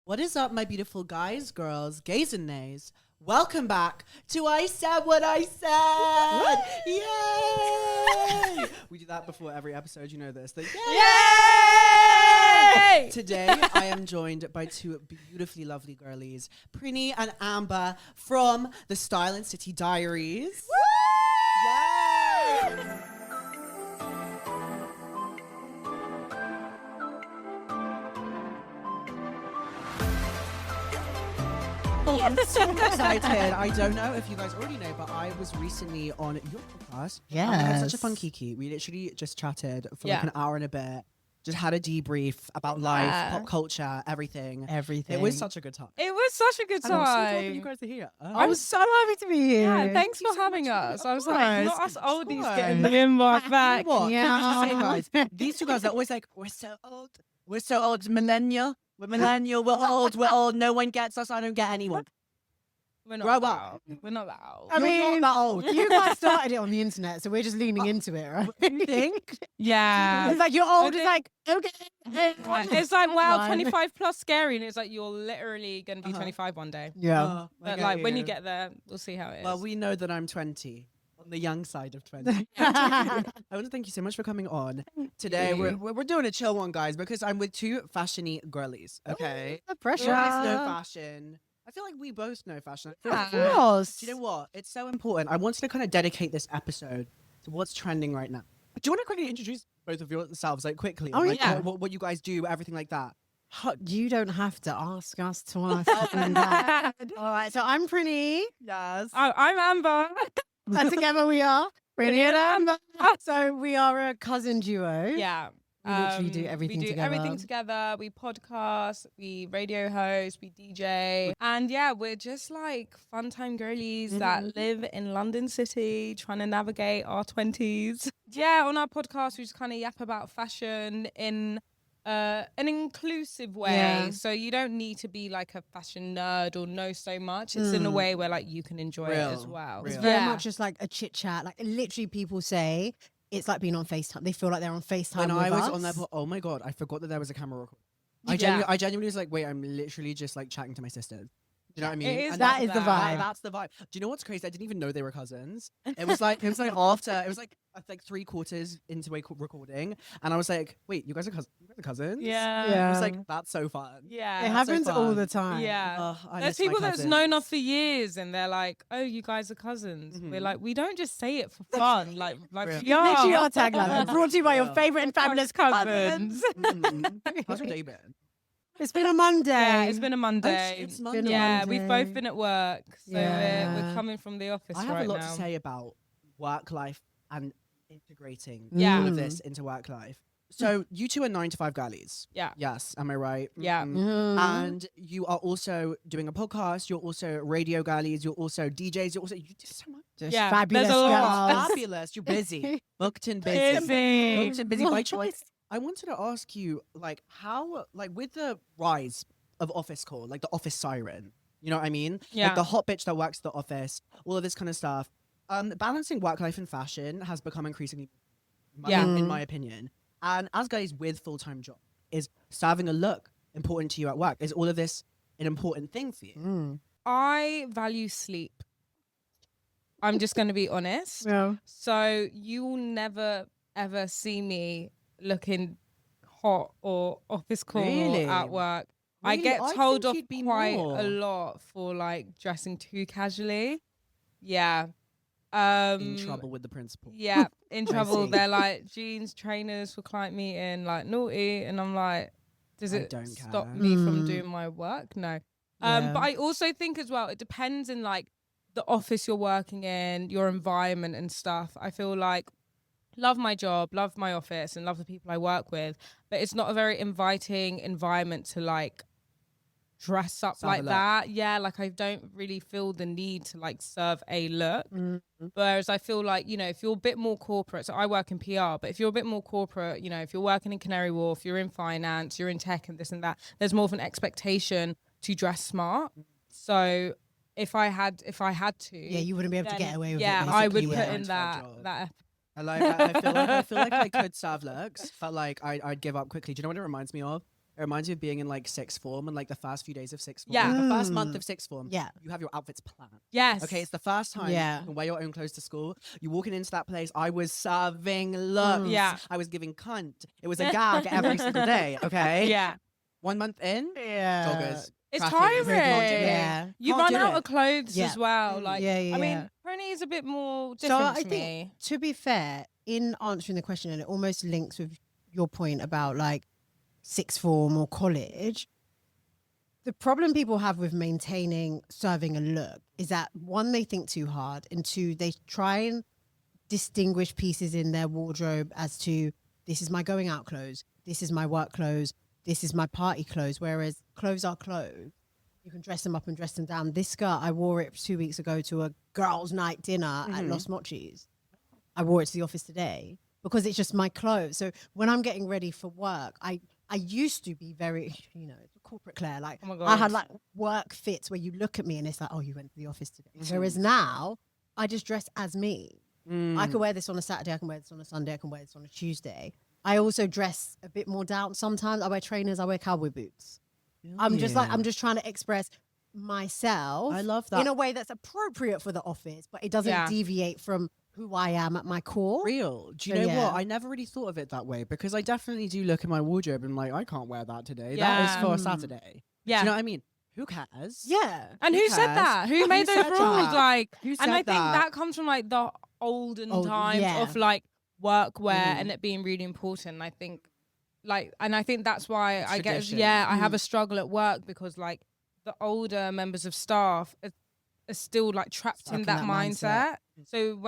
What is up, my beautiful guys, girls, gays and nays? Welcome back to I Said What I Said! Yay! We do that before every episode, you know this. Yay! Today, I am joined by two beautifully lovely girlies, Prinny and Amber from the Style City Diaries. Yay! I'm so excited. I don't know if you guys already know, but I was recently on your podcast. Yeah. We had such a fun kiki. We literally just chatted for like an hour and a bit. Just had a debrief about life, pop culture, everything. It was such a good time. It was such a good time. And I'm so glad that you guys are here. I was so happy to be here. Yeah, thanks for having us. I was like, not us oldies getting the inbox back. What? Yeah. Say, guys, these two guys are always like, we're so old. We're so old. Millennial. We're millennial. We're old. We're old. No one gets us. I don't get anyone. We're not Grow that up. old. We're not that old. I mean, You're not that old. you guys started it on the internet, so we're just leaning into it, right? You think? Yeah. It's like you're old. It's like, okay. It's like, wow, Fine. 25 plus scary. And it's like, you're literally going to be 25 one day. Yeah. I But get like, when you get there, we'll see how it is. Well, we know that I'm 20. On the young side of 20. I want to thank you so much for coming on. Today, we're doing a chill one, guys, because I'm with two fashion-y girlies, okay? The You pressure. guys know fashion. I feel like we both know fashion. Of course. Do you know what? It's so important. I wanted to kind of dedicate this episode to what's trending right now. Do you want to quickly introduce both of yourselves, like quickly? Oh, like, yeah. What you guys do, everything like that. You don't have to ask us twice. That. All right, so I'm Prinny. Yes. I'm Amber. And together we are Prinny and Amber. So we are a cousin duo. Yeah. We literally do everything we do together. everything together. We podcast, we radio host, we DJ. And yeah, we're just like fun time girlies that live in London City, trying to navigate our 20s. Yeah, on our podcast, we just kind of yap about fashion in an inclusive way. Yeah. So you don't need to be like a fashion nerd or know so much. It's in a way where like you can enjoy it as well. It's Real. very much just like a chit chat. Like literally people say it's like being on FaceTime. They feel like they're on FaceTime When with I was us. on that, oh my God, I forgot that there was a camera record. Yeah. I genuinely was like, wait, I'm literally just like chatting to my sisters. Do you know what I mean? It is And that is the vibe. That's the vibe. Do you know what's crazy? I didn't even know they were cousins. It was like after, it was like 3/4 into a recording, and I was like, wait, you guys are cousins? Yeah. I was like, that's so fun. Yeah. It That's so happens all fun. the time. Yeah. I There's miss my people that's cousins. known us for years and they're like, oh, you guys are cousins. We're like, we don't just say it for fun. Like Real. yeah. Literally our tagline. Brought to you by your Yeah. favourite and fabulous cousins. How's your day been? It's been a Monday. Yeah, it's been a Monday. It's been a Monday. Yeah, Monday. we've both been at work. So Yeah. we're coming from the office I have right a lot now. to say about work life and integrating Yeah. all of this into work life. So you two are 9 to 5 galleys. Yeah. Yes, am I right? Yeah. Mm. And you are also doing a podcast. You're also radio galleys. You're also DJs. You do so much. Just Yeah, fabulous there's a lot. girls. Fabulous. You're busy. Booked and busy. Busy. Booked and busy by choice. I wanted to ask you, like, how, like, with the rise of office call, like the office siren, you know what I mean? Yeah. Like the hot bitch that works at the office, all of this kind of stuff. Balancing work life and fashion has become increasingly, in my opinion. And as guys with full-time job, is serving a look important to you at work? Is all of this an important thing for you? I value sleep. I'm just going to be honest. Yeah. So you will never, ever see me looking hot or office call Really? at work. I Really? get I told think off you'd be quite more. a lot for like dressing too casually. Yeah. In trouble with the principal. Yeah, in trouble. see. They're like jeans, trainers for client meeting, like naughty. And I'm like, does I it don't stop care. me from doing my work? No. Yeah. But I also think as well, it depends in like the office you're working in, your environment and stuff. I feel like love my job, love my office and love the people I work with, but it's not a very inviting environment to like dress up Serve a like look. that. Yeah, like I don't really feel the need to like serve a look. Whereas I feel like, you know, if you're a bit more corporate, so I work in PR, but if you're a bit more corporate, you know, if you're working in Canary Wharf, you're in finance, you're in tech and this and that, there's more of an expectation to dress smart. So if I had to, Yeah, you wouldn't be able to then, get away with yeah, it. I would basically, put yeah. in job. that I like. I feel like I could serve looks, but like I'd give up quickly. Do you know what it reminds me of? It reminds me of being in like sixth form and like the first few days of sixth form. Yeah. The first month of sixth form. Yeah. You have your outfits planned. Yes. Okay, it's the first time Yeah. you can wear your own clothes to school. You walking into that place, I was serving looks. Yeah. I was giving cunt. It was a gag every single day. Okay. Yeah. 1 month in, Yeah. joggers. It's traffic, tiring. can't do it. Yeah. You Can't run do out it. of clothes Yeah. as well. Like, Yeah, yeah, I mean, yeah. Prinny is a bit more So different I to think, me. to be fair, in answering the question, and it almost links with your point about like sixth form or college, the problem people have with maintaining serving a look is that one, they think too hard, and two, they try and distinguish pieces in their wardrobe as to this is my going out clothes, this is my work clothes, this is my party clothes, whereas clothes are clothes. You can dress them up and dress them down. This skirt, I wore it 2 weeks ago to a girls' night dinner at Los Mochis. I wore it to the office today because it's just my clothes. So when I'm getting ready for work, I used to be very, corporate Claire. Like, Oh my I had God. like work fits where you look at me and it's like, oh, you went to the office today. Whereas now, I just dress as me. I can wear this on a Saturday, I can wear this on a Sunday, I can wear this on a Tuesday. I also dress a bit more down. Sometimes I wear trainers, I wear cowboy boots. I'm just trying to express myself. I love that. in a way that's appropriate for the office, but it doesn't Yeah. deviate from who I am at my core. Real. Do you So, know yeah. what? I never really thought of it that way because I definitely do look in my wardrobe and like, I can't wear that today. That is Yeah. for a Saturday. Yeah. Do you know what I mean? Who cares? Yeah. And Who who said cares? that? Who made those said rules? that? Like, Who and said I think that? that comes from like the olden times yeah. of like workwear and it being really important. I think, and I think that's why I get, Tradition. I have a struggle at work because like the older members of staff are still like trapped Stuck in in that that mindset. So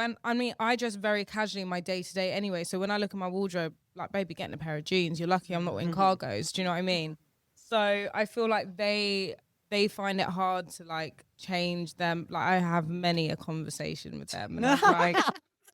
I dress very casually in my day to day anyway. So when I look at my wardrobe, like, baby, getting a pair of jeans, you're lucky I'm not in cargos. Do you know what I mean? So I feel like they find it hard to like change them. Like, I have many a conversation with them and I'm like,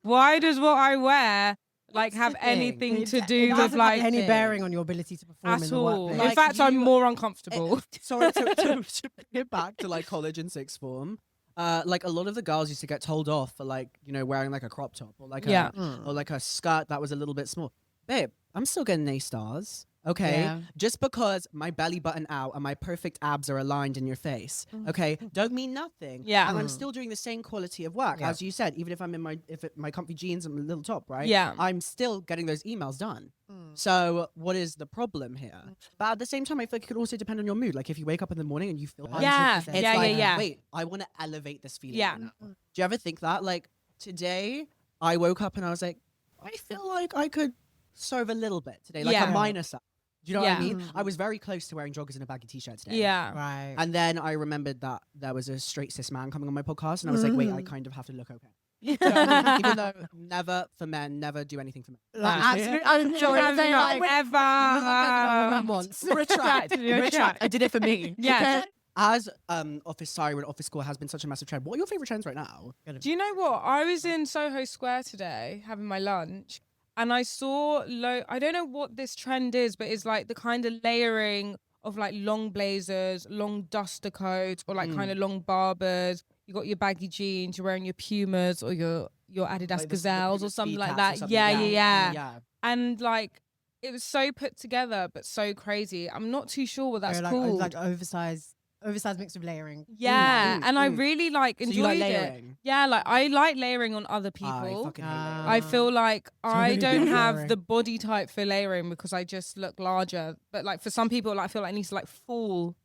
why does what I wear like have the thing? anything to It do with doesn't like have any bearing on your ability to perform in at the all? workplace. In fact, I'm more uncomfortable. Sorry to bring it back to like college and sixth form. Like a lot of the girls used to get told off for like, wearing like a crop top or like Yeah. or like a skirt that was a little bit small. Babe, I'm still getting A stars. Okay. Yeah. Just because my belly button out and my perfect abs are aligned in your face. Okay. Don't mean nothing. Yeah. And I'm still doing the same quality of work. Yeah. As you said, even if I'm in my comfy jeans and my little top, right? Yeah. I'm still getting those emails done. So what is the problem here? But at the same time, I feel like it could also depend on your mood. Like if you wake up in the morning and you feel Yeah. 100%. it's Yeah, like, yeah. wait, I want to elevate this feeling. Yeah. right now. Do you ever think that? Like today, I woke up and I was like, I feel like I could serve a little bit today, like Yeah. a minor sub. Do you know what I Yeah. mean? I was very close to wearing joggers and a baggy t-shirt today. Yeah. Right. And then I remembered that there was a straight cis man coming on my podcast, and I was like, wait, I kind of have to look okay. Do you know what I mean? Even though never for men, never do anything for men. Like, absolutely, I'm sure Have they not like ever once. retract. I did it for me. Yes. As office siren, office school has been such a massive trend. What are your favorite trends right now? Do you know what? I was in Soho Square today having my lunch and I saw I don't know what this trend is, but it's like the kind of layering of like long blazers, long duster coats, or like kind of long barbers. You got your baggy jeans, you're wearing your Pumas or your Adidas Like the Gazelles or Pumas something speed like caps or that. something, Yeah. And like it was so put together but so crazy. I'm not too sure what that's like, called. like oversized mix of layering. Yeah, and I really like So enjoyed you like it. layering? Yeah, like I like layering on other people. I fucking hate layering. I feel like I really don't good have layering. the body type for layering because I just look larger. But like for some people, like, I feel like it needs to like fall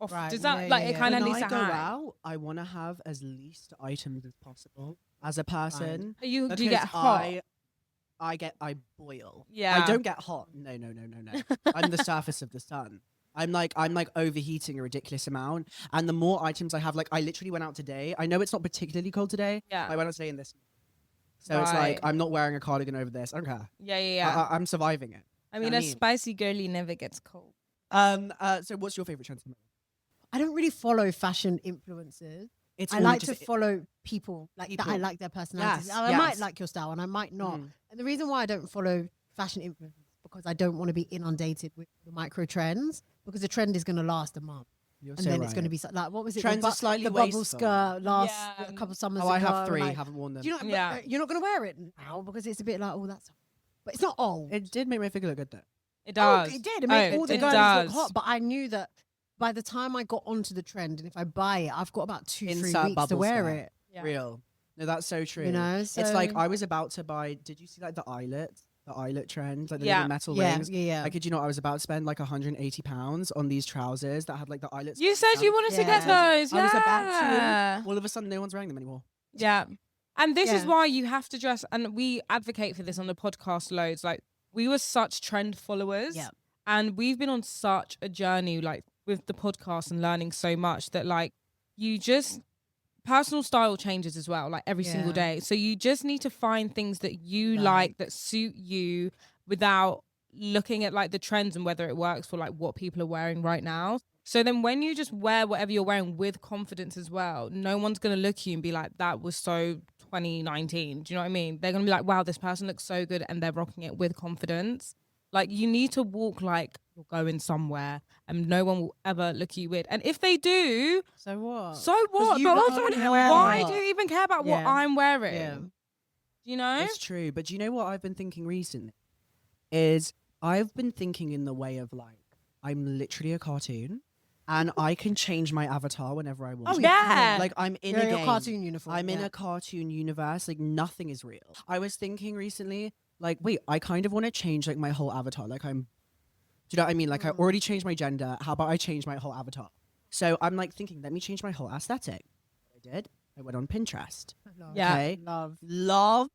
off. Right, Does that yeah, like yeah, it yeah. kind of When needs I to go hang? out, I want to have as least items as possible as a person. Do you because get hot? I boil. Yeah. I don't get hot. No. I'm the surface of the sun. I'm like overheating a ridiculous amount. And the more items I have, like I literally went out today. I know it's not particularly cold today. Yeah. I went out today in this. So it's like Right. I'm not wearing a cardigan over this. I don't care. Yeah. I'm surviving it. I mean, I a mean- spicy girly never gets cold. So what's your favorite trend? I don't really follow fashion influencers. It's I all like to just- follow people that I People. like their personalities. Yes, I might yes. like your style and I might not. Mm. And the reason why I don't follow fashion influencers is because I don't want to be inundated with the micro trends, because the trend is going to last a month. You're And so then right. it's going to be like, what was it? Trends the are slightly the bubble wasteful. skirt last Yeah. a couple summers Oh, ago. I have three. like, Haven't worn them. do you know, Yeah. you're not going to wear it now because it's a bit like, oh, that's. But it's not old. It did make my figure look good though. It does. Oh, it did. It made all the it girls does. look hot. But I knew that by the time I got onto the trend, and if I buy it, I've got about 2-3 Insert weeks to bubble wear skirt. it. Yeah. Real. No, that's so true. You know, it's like so- I was about to buy. Did you see like the eyelet trend, like the Yeah. little metal Yeah, rings? yeah. I kid you not, I was about to spend like £180 on these trousers that had like the eyelets. You said you wanted to get Yeah. those. I was about Yeah. to. All of a sudden, no one's wearing them anymore. Yeah. And this is Yeah. why you have to dress, and we advocate for this on the podcast loads. Like, we were such trend followers. Yeah. And we've been on such a journey, like, with the podcast and learning so much that, like, you just, personal style changes as well, like, every single Yeah. day. So you just need to find things that you like, that suit you without looking at, like, the trends and whether it works for, like, what people are wearing right now. So then when you just wear whatever you're wearing with confidence as well, no one's going to look at you and be like, that was so 2019. Do you know what I mean? They're going to be like, wow, this person looks so good, and they're rocking it with confidence. Like, you need to walk like you're going somewhere and no one will ever look at you weird. And if they do, So what? so what? you But got also, on wear why what? do you even care about what Yeah. I'm wearing? Yeah. You know? It's true, but do you know what I've been thinking recently? Is I've been thinking in the way of like I'm literally a cartoon, and I can change my avatar whenever I want. Oh, to. yeah. Like I'm in You're a in your game. cartoon uniform. I'm in yeah. a cartoon universe. Like nothing is real. I was thinking recently, like, wait, I kind of want to change like my whole avatar. Like do you know what I mean? Like I already changed my gender. How about I change my whole avatar? So I'm like thinking, let me change my whole aesthetic. I did. I went on Pinterest. Love. Yeah. Okay. Love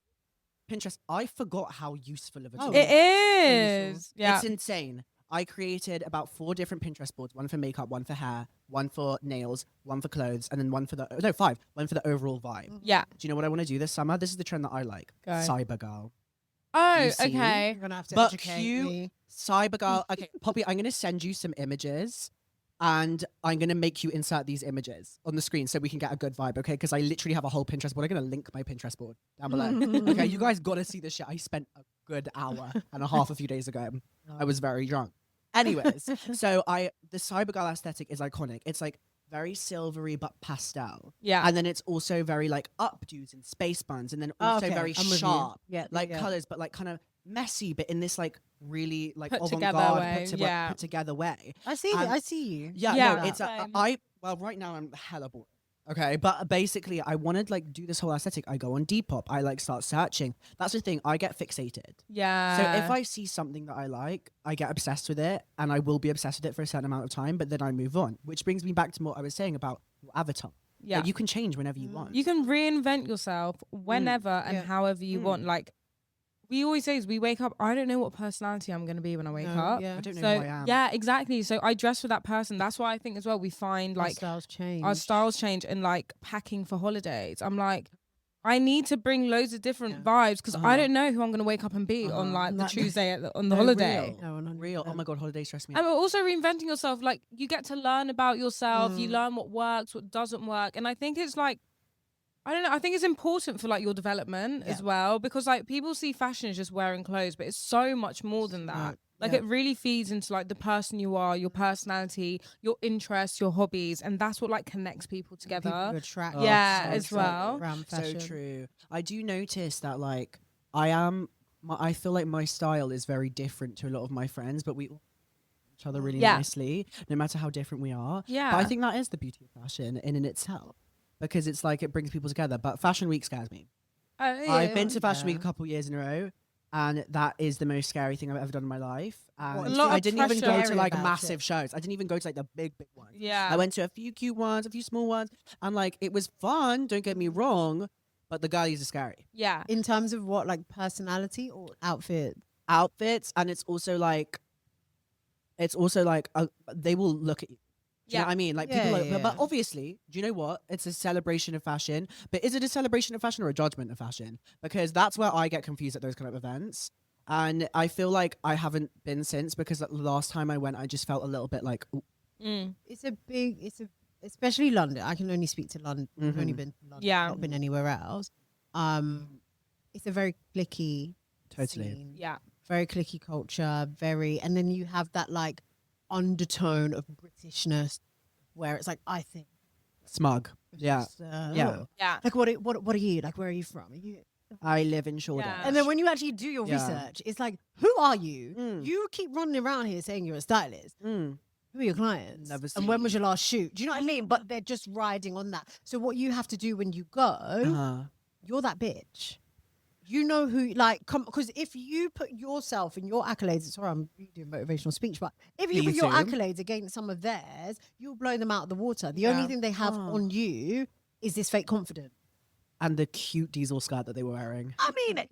Pinterest. I forgot how useful of a tool. Oh, It is. Yeah. It's insane. I created about 4 different Pinterest boards, one for makeup, one for hair, one for nails, one for clothes, and then one for the 5, one for the overall vibe. Yeah. Do you know what I want to do this summer? This is the trend that I like. Go. Cyber girl. Oh, You see? okay. You're gonna have to But educate cute. me. Cyber girl. Okay, Poppy, I'm going to send you some images and I'm going to make you insert these images on the screen so we can get a good vibe, okay? Because I literally have a whole Pinterest board. I'm going to link my Pinterest board down below. Okay, you guys got to see this shit. I spent a good hour and a half a few days ago. I was very drunk. Anyways, so the cyber girl aesthetic is iconic. It's like very silvery but pastel. Yeah. And then it's also very like updos and space buns, and then also Okay, very I'm with you. sharp. Yeah, Like yeah. colors, but like kind of messy, but in this like really like Put together avant-garde, way, yeah. put together way. I see. And- I see you. Yeah, Yeah, no, it's same. well right now I'm hella bored. Okay, but basically I wanted like do this whole aesthetic. I go on Depop. I like start searching. That's the thing. I get fixated. Yeah. So if I see something that I like, I get obsessed with it, and I will be obsessed with it for a certain amount of time. But then I move on, which brings me back to what I was saying about your avatar. Yeah. Like, you can change whenever you want. You can reinvent yourself whenever and Yeah. however you want. Like, we always say is we wake up, I don't know what personality I'm going to be when I wake No, up. yeah. I don't know So who I am. yeah, exactly. So I dress for that person. That's why I think as well we find Our like styles change. our styles change and like packing for holidays. I'm like, I need to bring loads of different vibes because I don't know who I'm going to wake up and be on like the Like- Tuesday on the No, holiday. real. No, 100%. Real. Oh my god, holidays stress me And out. also reinventing yourself. Like, you get to learn about yourself. You learn what works, what doesn't work. And I think it's like, I don't know. I think it's important for like your development as well, because like people see fashion as just wearing clothes, but it's so much more than that. Right. Like Yeah. it really feeds into like the person you are, your personality, your interests, your hobbies, and that's what like connects people together. People attract. Yeah, so as true. well. Around So fashion. true. I do notice that like I feel like my style is very different to a lot of my friends, but we all each other really Yeah. nicely, no matter how different we are. Yeah. But I think that is the beauty of fashion in itself, because it's like it brings people together. But Fashion Week scares me. I've been to Fashion Week a couple years in a row, and that is the most scary thing I've ever done in my life. And A lot I of didn't even go pressure to like about massive it. shows. I didn't even go to like the big ones. Yeah. I went to a few cute ones, a few small ones, and like it was fun. Don't get me wrong, but the girlies are scary. Yeah. In terms of what, like personality or outfit? Outfits, and it's also like they will look at you. Do you know what I mean? Like people, Yeah, but yeah. obviously, do you know what? It's a celebration of fashion, but is it a celebration of fashion or a judgment of fashion? Because that's where I get confused at those kind of events. And I feel like I haven't been since, because the last time I went, I just felt a little bit like, ooh, It's especially London. I can only speak to London. I've only been to London. Yeah. Not been anywhere else. It's a very cliquey Totally. scene. Yeah. Very cliquey culture, and then you have that like undertone of Britishness where it's like, I think. smug. Yeah. Just, Yeah. Yeah. Like what are you? Like where are you from? Are you I live in Shoreditch. Yeah. And then when you actually do your Yeah. research, it's like, who are you? Mm. You keep running around here saying you're a stylist. Mm. Who are your clients? Never And when seen. was your last shoot? Do you know what I mean? But they're just riding on that. So what you have to do when you go, Uh-huh. you're that bitch. You know who, like, come, because if you put yourself and your accolades, sorry, I'm doing motivational speech, but if you put Please your do. accolades against some of theirs, you'll blow them out of the water. The only thing they have Oh. on you is this fake confidence. And the cute diesel skirt that they were wearing. I mean,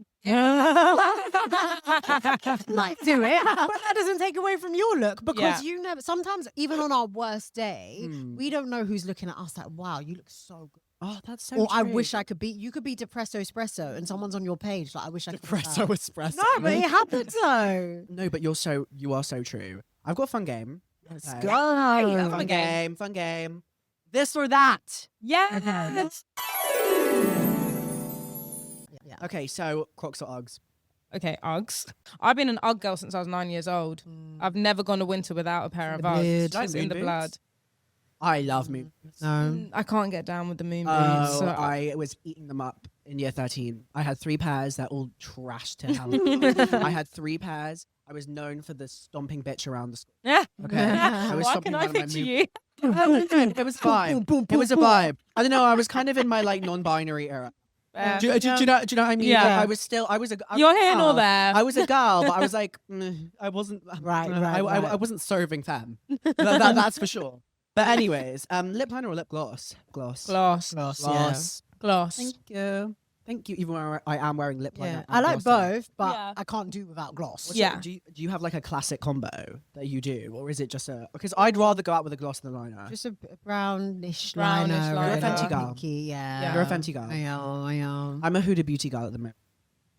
might do it, but that doesn't take away from your look because you never. Sometimes, even on our worst day, we don't know who's looking at us like, "Wow, you look so good." Oh, that's so Or I true. wish I could be. You could be depresso espresso, and someone's on your page like, "I wish I could." be Espresso, that." espresso. No, but it happens though. No, but you are so true. I've got a fun game. Let's Okay. go. Fun game, fun game. This or that. Yeah. Yeah. Okay, so Crocs or Uggs? Okay, Uggs. I've been an Ugg girl since I was 9 years old. I've never gone a winter without a pair of the Uggs. blood. It's Like in the moon blood. boots? I love moon boots. No. I can't get down with the moon Oh, boots. So I was eating them up in year 13. I had 3 pairs that all trashed to hell. I had 3 pairs. I was known for the stomping bitch around the school. Yeah. Okay. I was Why stomping can I around my picture moon- you? It was vibe. It was a vibe. I don't know. I was kind of in my like non-binary era. Do you know what I mean? Yeah. Like, I was You're here nor there. I was a girl, but I was like, I wasn't Right. I wasn't serving femme. That's for sure. But anyways, lip liner or lip gloss? Gloss. Gloss. Gloss. Gloss. Thank you. Thank you. Even when I am wearing lip liner. Yeah. and I like gloss on. both, but Yeah. I can't do without gloss. What's Yeah. your- do you have like a classic combo that you do, or is it just a? Because I'd rather go out with a gloss than a liner. Just a brownish Brownish liner. liner. You're a Fenty girl. Pinky, yeah. You're a Fenty girl. I am. I'm a Huda Beauty girl at the moment.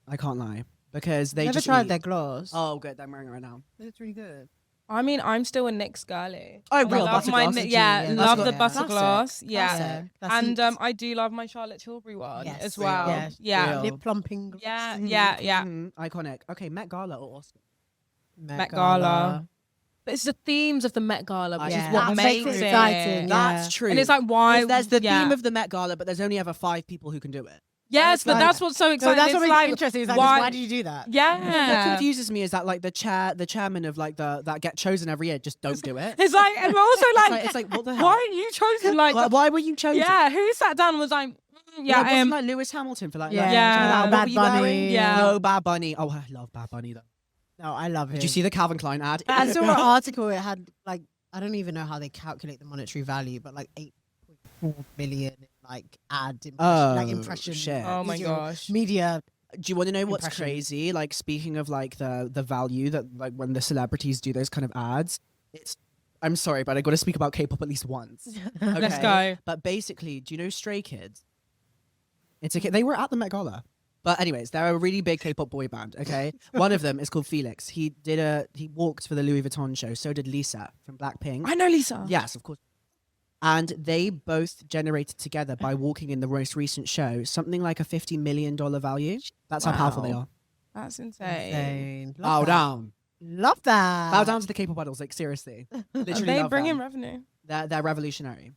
I can't lie because they Never just tried eat- their gloss. Oh, good. I'm wearing it right now. It's really good. I mean, I'm still a NYX girly. Oh, I real love butter my gloss. Ni- That's yeah, good. love That's the good. butter Classic. gloss. Yeah. Classic. And Classic. I do love my Charlotte Tilbury one Yes. as well. Yeah. Yeah. Real. Lip plumping gloss. Yeah, yeah. Iconic. Okay, Met Gala or Oscar? Met Gala. But it's the themes of the Met Gala, which Yeah. is what That makes makes it it exciting. That's Yeah. true. And it's like, why? There's the yeah. theme of the Met Gala, but there's only ever 5 people who can do it. Yes, it's but like- that's what's so So exciting. that's what It's makes like, it interesting. Is like, why did you do that? What Yeah. confuses me is that like the chairman of like that get chosen every year just don't do it. It's like, and we're also like, It's like what the hell? why are you chosen? Like, Why were you chosen? yeah, who sat down and was like, yeah, Like, wasn't like Lewis Hamilton for like Yeah. Yeah. what Bad were you Bunny. wearing? Yeah. No, Bad Bunny. Oh, I love Bad Bunny though. No, I love it. Did you see the Calvin Klein ad? I saw an article. It had like, I don't even know how they calculate the monetary value, but like 8.4 billion like impression. shit. Oh my media- gosh. Media. Do you want to know what's Impression. crazy? Like speaking of like the value that like when the celebrities do those kind of ads, it's I'm sorry, but I got to speak about K-pop at least once. Let's Okay? go. But basically, do you know Stray Kids? It's okay. They were at the Met Gala. But anyways, they're a really big K-pop boy band. Okay, one of them is called Felix. He walked for the Louis Vuitton show. So did Lisa from Blackpink. I know Lisa. Yes, of course. And they both generated together by walking in the most recent show something like a $50 million value. That's how powerful they Wow. are. That's insane. Insane. Bow Love that. down. Love that. Bow down to the K-pop idols. Like seriously, literally. They love bring them. in revenue. They're revolutionary.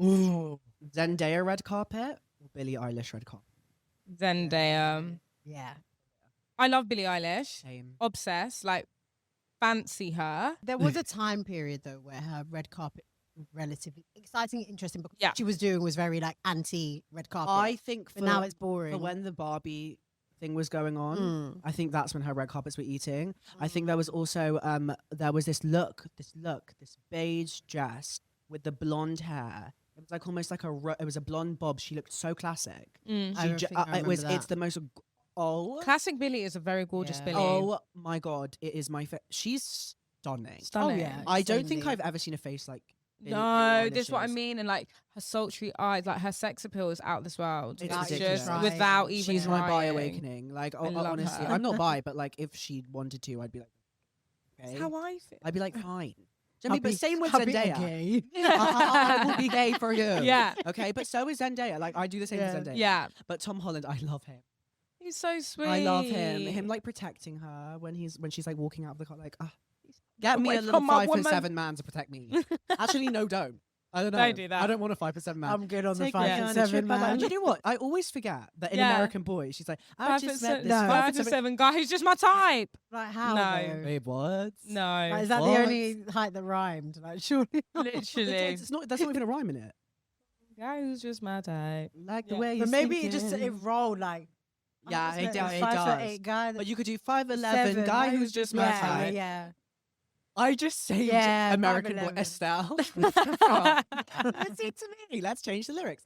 Ooh. Zendaya red carpet or Billie Eilish red carpet? Zendaya. Yeah. I love Billie Eilish. Same. Obsessed. Like, fancy her. There was a time period though where her red carpet was relatively exciting and interesting because Yeah. what she was doing was very like anti red carpet. I think but now it's boring. for when the Barbie thing was going on, Mm. I think that's when her red carpets were eating. I think there was also there was this beige dress with the blonde hair. It was like almost like it was a blonde bob. She looked so classic. Mm. I don't think I it was remember it's that. the most Classic Billie is a very gorgeous Yeah. Billie. oh my god, it is my she's stunning. Stunning. Oh, yeah. I don't think Insanely. I've ever seen a face like Billie No, this is what I Eilish's. mean. And like her sultry eyes, like her sex appeal is out this world. It's It's ridiculous. just without even She's my bi trying. awakening. Like I love honestly, her. I'm not bi, but like if she wanted to, I'd be like, okay. That's how I feel. I'd be like, fine. Do you know what I I'll mean? But be- same with I'll be Zendaya. gay. I will be gay for you. Yeah. Okay, but so is Zendaya. Like I do the same Yeah. with Zendaya. Yeah. But Tom Holland, I love him. He's so sweet. I love him. Him like protecting her when she's like walking out of the car, like, get me Away a little from my 5'7" man to protect me. Actually, no, don't. I don't know. Don't do that. I don't want a 5'7" man. I'm good on the Take me on a 5'7" trip, man. Do you know what? I always forget that in Yeah. American Boys, she's like, I just met this 5'7" guy who's just my type. Like how? No. though? Wait, what? No, Like, is that What? the only height that rhymed? Like surely. literally. It's not. That's not even a rhyme in it. Guy who's just my type. Like the Yeah. way you. But maybe it just it rolled like. Yeah, it does. 5'8" guy. But you could do 5'11" Seven, guy like, who's just my yeah, type. yeah. I just saved Yeah, American Boy 5'11". Estelle. Let's eat to me. Let's change the lyrics.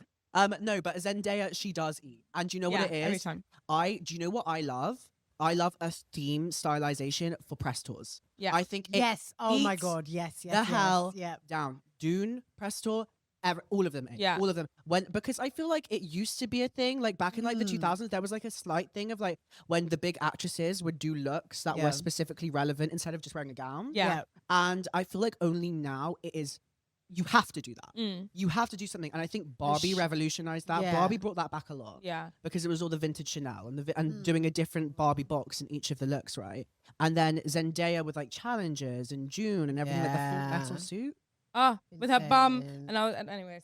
No, but Zendaya, she does eat, and do you know what it is? Every time. Do you know what I love? I love a theme stylization for press tours. Yeah. I think it Yes. Oh my eats God. Yes. Yes. the yes, hell Yeah. down. Dune press tour. All of them, Yeah. all of them. Because I feel like it used to be a thing, like back in like the 2000s, there was like a slight thing of like when the big actresses would do looks that Yeah. were specifically relevant instead of just wearing a gown. Yeah. And I feel like only now it is, you have to do that. Mm. You have to do something. And I think Barbie revolutionized that. Yeah. Barbie brought that back a lot. Yeah. Because it was all the vintage Chanel and doing a different Barbie box in each of the looks, right? And then Zendaya with like challenges and June and everything, like the full Yeah. metal suit. Oh, with her bum. Insane. And anyways.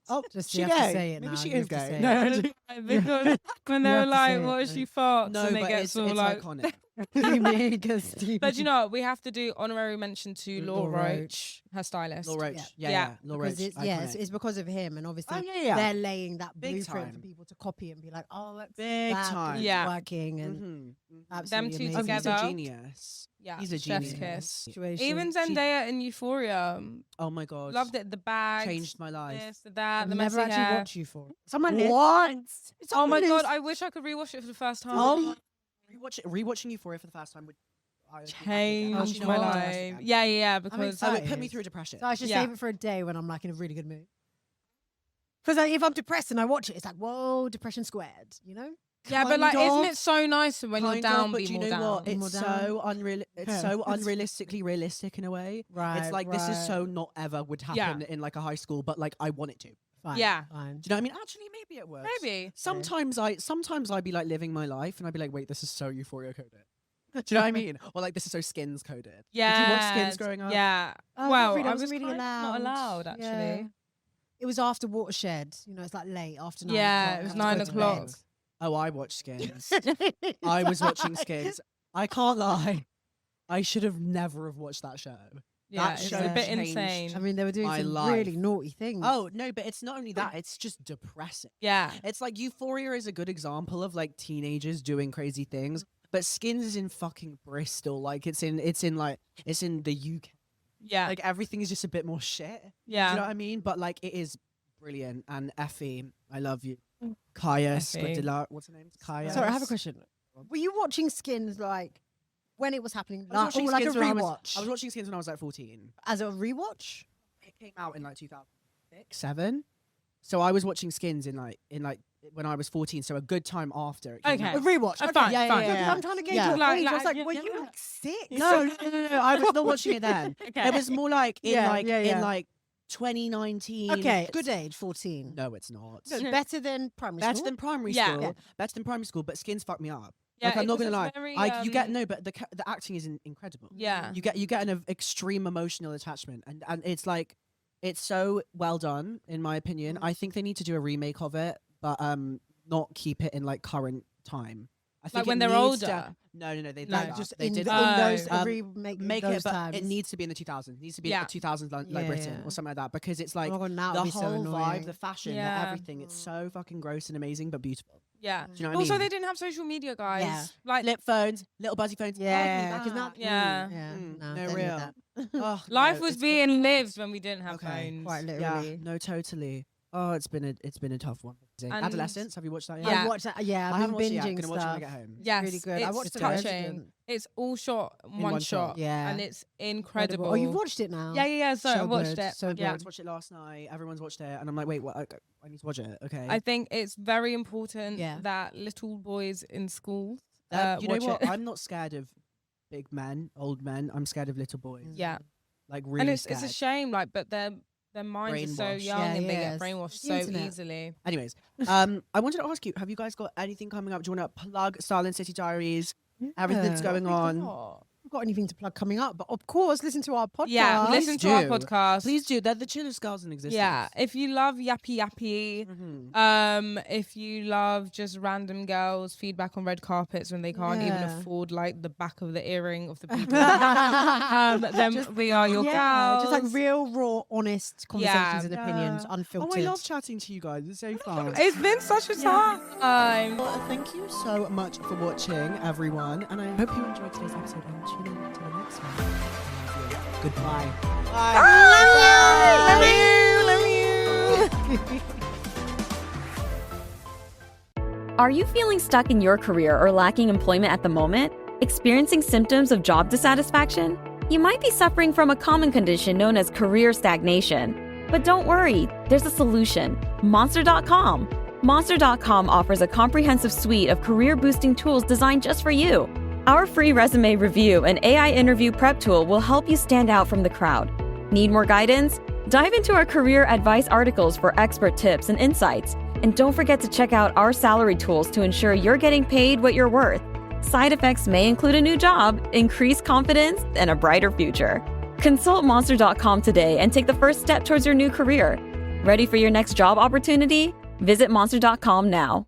Oh, Just she you have to gay. say it Maybe now. she you is have to gay. say No, it. Because when they You were have to like, say what it, is though. she farts? No, and it but gets it's all like. iconic. You make us Steve. But you know what? We have to do honorary mention to Laura Laura Roach, Roach. her stylist. Laura Roach. Yeah. Yeah, Yeah. yeah. Laura Because Roach. it's because of him, and obviously Oh, yeah. they're laying that Big blueprint for time. people to copy and be like, oh, let's Big that, time. it's Yeah. working and Mhm. absolutely two amazing. Oh, he's a together. genius. Yeah. He's a Chef's genius. kiss. Situation. Even Zendaya in Euphoria. Oh my god. Loved it. The bag. Changed my life. This, that, I've the never messy actually hair. watched you for. Someone What? It's Oh on my the god, list. I wish I could rewatch it for the first time. Oh, rewatching Euphoria for the first time would Changed know my what? life. Yeah, because excited. it put me through depression. So I should Yeah. save it for a day when I'm like in a really good mood. Because like, if I'm depressed and I watch it, it's like, whoa, depression squared, you know? yeah, but like, Kind isn't of. it so nice when you're Kind down, of, but be do you more know down? what? Be more It's down. so unreal. It's Yeah. so unrealistically realistic in a way. Right. It's like this is right. so not ever would happen in like a high school, but like I want it to. Fine, Yeah. Fine. Do you know what I mean? Actually, maybe it works. Maybe. Sometimes I'd be like living my life and I'd be like, wait, this is so Euphoria coded. Do you know what I mean? Or like this is so Skins coded. Yeah. Did you watch Skins growing up? Yeah. Oh, well, really, I I was really kind of not allowed actually. Yeah. It was after Watershed. You know, it's like late after 9 Yeah, o'clock. it was I had to 9 go to o'clock. bed. Oh, I watched Skins. I was watching Skins. I can't lie. I should have never have watched that show. Yeah, That it's show a bit changed insane. I mean, they were doing My some life. really naughty things. Oh no, but it's not only that; it's just depressing. Yeah. It's like Euphoria is a good example of like teenagers doing crazy things, but Skins is in fucking Bristol. Like it's in the UK. Yeah. Like everything is just a bit more shit. Yeah. Do you know what I mean? But like it is brilliant. And Effie, I love you. Kaya Effie. Scodilla, what's her name? Kaya. Sorry, I have a question. Were you watching Skins like when it was happening? I was watching or like a Skins when rewatch? I was watching Skins when I was like 14. As a rewatch? It came out in like 2006, 7. So I was watching Skins in like when I was 14. So a good time after. It came Okay. out. A rewatch. Oh, okay. fine, yeah, fine. yeah, Yeah, yeah. I'm trying to gauge Yeah. your Like- age. I was like, like, yeah, were yeah. you like 6? No. I was not watching it then. Okay. It was more like in Yeah, like yeah, yeah. in like 2019. Okay, good age, 14. No, it's not. No, better than primary Better school. than primary Yeah. school. Yeah. Better than primary school, but Skins fucked me up. Yeah, Like I'm it not was gonna a lie. very, You get no, but the acting is incredible. Yeah. You get an extreme emotional attachment, and it's like it's so well done in my opinion. I think they need to do a remake of it, but not keep it in like current time. I think Like when it they're needs older? to- No, they No, did that. Just they in, did in it. those remake Make those it, but times. it needs to be in the 2000s. It needs to be Yeah. in the 2000s like Yeah, Britain yeah. or something like that because it's like oh my God, now the it'd be so whole vibe, annoying. the fashion, Yeah. the everything. It's so fucking gross and amazing, but beautiful. Yeah. Do you know what Also, I mean? they didn't have social media, guys. Yeah. Like, Flip phones, little buzzy phones. Yeah, because now Yeah. yeah, no, no don't need real. that. Oh, life no, was it's being lived when we didn't have Okay. phones. Quite yeah, literally. no, totally. Oh, it's been a tough one. And- Adolescence, have you watched that yet? Yeah. I watched that. Yeah, I I've haven't been watched it yet. I'm binging gonna watch it when I stuff. get home. Yes, really good. I it's watched the touching. Resident. It's all shot in one one shot. shot. Yeah. And it's incredible. Oh, you've watched it now? Yeah. So I So watched good, it. so yeah. I watched it last night. Everyone's watched it, and I'm like, wait, what? Okay, I need to watch it. Okay. I think it's very important Yeah. that little boys in schools You know watch what? it. I'm not scared of big men, old men. I'm scared of little boys. Yeah. Like really And it's scared. a shame, like, but their minds are so Brainwashed. young Yeah, and they yeah, get it's brainwashed the so internet. easily. Anyways, I wanted to ask you: have you guys got anything coming up? Do you want to plug Style City Diaries? Everything's Yeah. going on. Oh. We've got anything to plug coming up, but of course, listen to our podcast. Yeah, listen to our do. podcast. Please do. They're the chillest girls in existence. Yeah, if you love yappy yappy, if you love just random girls feedback on red carpets when they can't even afford like the back of the earring of the people, then we are your girls. Just like real, raw, honest conversations and opinions, Oh, unfiltered. I love chatting to you guys. It's so fun. It's been such a time. Well, thank you so much for watching, everyone, and I hope you enjoyed today's episode and tune in to the next one. Goodbye. Bye. Love you. Are you feeling stuck in your career or lacking employment at the moment? Experiencing symptoms of job dissatisfaction? You might be suffering from a common condition known as career stagnation. But don't worry, there's a solution. Monster.com. Monster.com offers a comprehensive suite of career-boosting tools designed just for you. Our free resume review and AI interview prep tool will help you stand out from the crowd. Need more guidance? Dive into our career advice articles for expert tips and insights. And don't forget to check out our salary tools to ensure you're getting paid what you're worth. Side effects may include a new job, increased confidence, and a brighter future. Consult Monster.com today and take the first step towards your new career. Ready for your next job opportunity? Visit Monster.com now.